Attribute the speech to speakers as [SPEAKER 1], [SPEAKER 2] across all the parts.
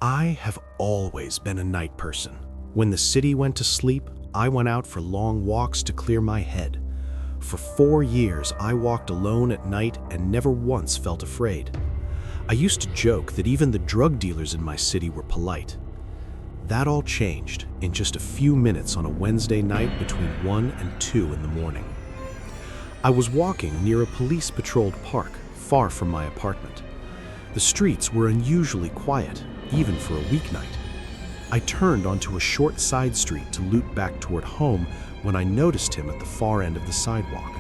[SPEAKER 1] I have always been a night person. When the city went to sleep, I went out for long walks to clear my head. For 4 years, I walked alone at night and never once felt afraid. I used to joke that even the drug dealers in my city were polite. That all changed in just a few minutes on a Wednesday night between 1 and 2 in the morning. I was walking near a police-patrolled park, far from my apartment. The streets were unusually quiet, even for a weeknight. I turned onto a short side street to loop back toward home when I noticed him at the far end of the sidewalk.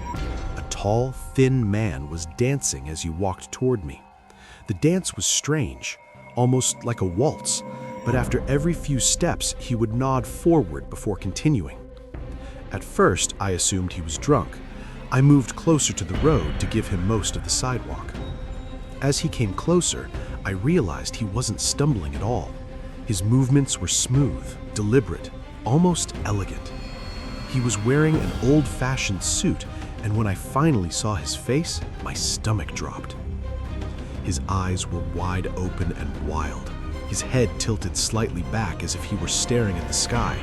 [SPEAKER 1] A tall, thin man was dancing as he walked toward me. The dance was strange, almost like a waltz, but after every few steps he would nod forward before continuing. At first, I assumed he was drunk. I moved closer to the road to give him most of the sidewalk. As he came closer, I realized he wasn't stumbling at all. His movements were smooth, deliberate, almost elegant. He was wearing an old-fashioned suit, and when I finally saw his face, my stomach dropped. His eyes were wide open and wild. His head tilted slightly back as if he were staring at the sky.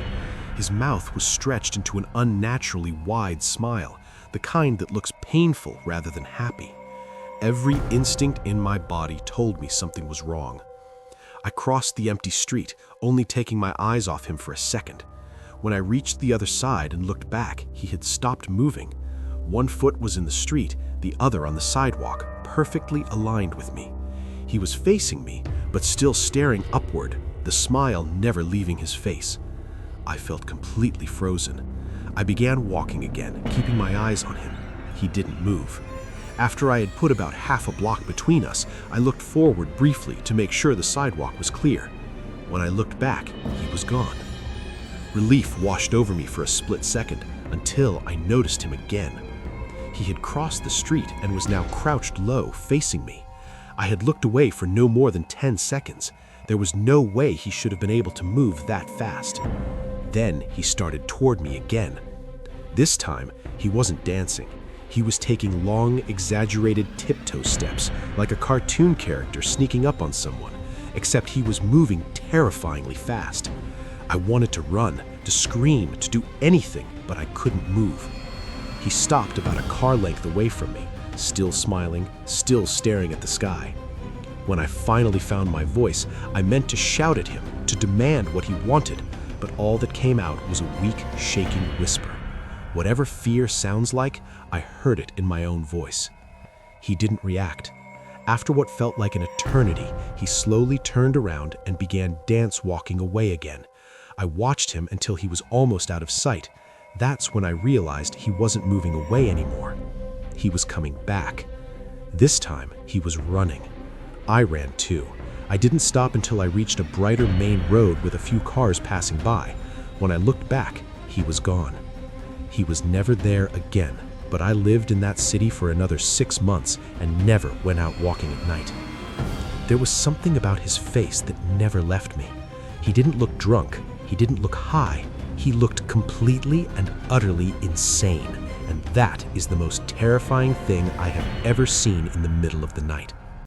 [SPEAKER 1] His mouth was stretched into an unnaturally wide smile, the kind that looks painful rather than happy. Every instinct in my body told me something was wrong. I crossed the empty street, only taking my eyes off him for a second. When I reached the other side and looked back, he had stopped moving. One foot was in the street, the other on the sidewalk, perfectly aligned with me. He was facing me, but still staring upward, the smile never leaving his face. I felt completely frozen. I began walking again, keeping my eyes on him. He didn't move. After I had put about half a block between us, I looked forward briefly to make sure the sidewalk was clear. When I looked back, he was gone. Relief washed over me for a split second until I noticed him again. He had crossed the street and was now crouched low, facing me. I had looked away for no more than 10 seconds. There was no way he should have been able to move that fast. Then he started toward me again. This time, he wasn't dancing. He was taking long, exaggerated tiptoe steps, like a cartoon character sneaking up on someone, except he was moving terrifyingly fast. I wanted to run, to scream, to do anything, but I couldn't move. He stopped about a car length away from me, still smiling, still staring at the sky. When I finally found my voice, I meant to shout at him, to demand what he wanted, but all that came out was a weak, shaking whisper. Whatever fear sounds like, I heard it in my own voice. He didn't react. After what felt like an eternity, he slowly turned around and began dance-walking away again. I watched him until he was almost out of sight. That's when I realized he wasn't moving away anymore. He was coming back. This time, he was running. I ran too. I didn't stop until I reached a brighter main road with a few cars passing by. When I looked back, he was gone. He was never there again, but I lived in that city for another 6 months and never went out walking at night. There was something about his face that never left me. He didn't look drunk. He didn't look high. He looked completely and utterly insane, and that is the most terrifying thing I have ever seen in the middle of the night.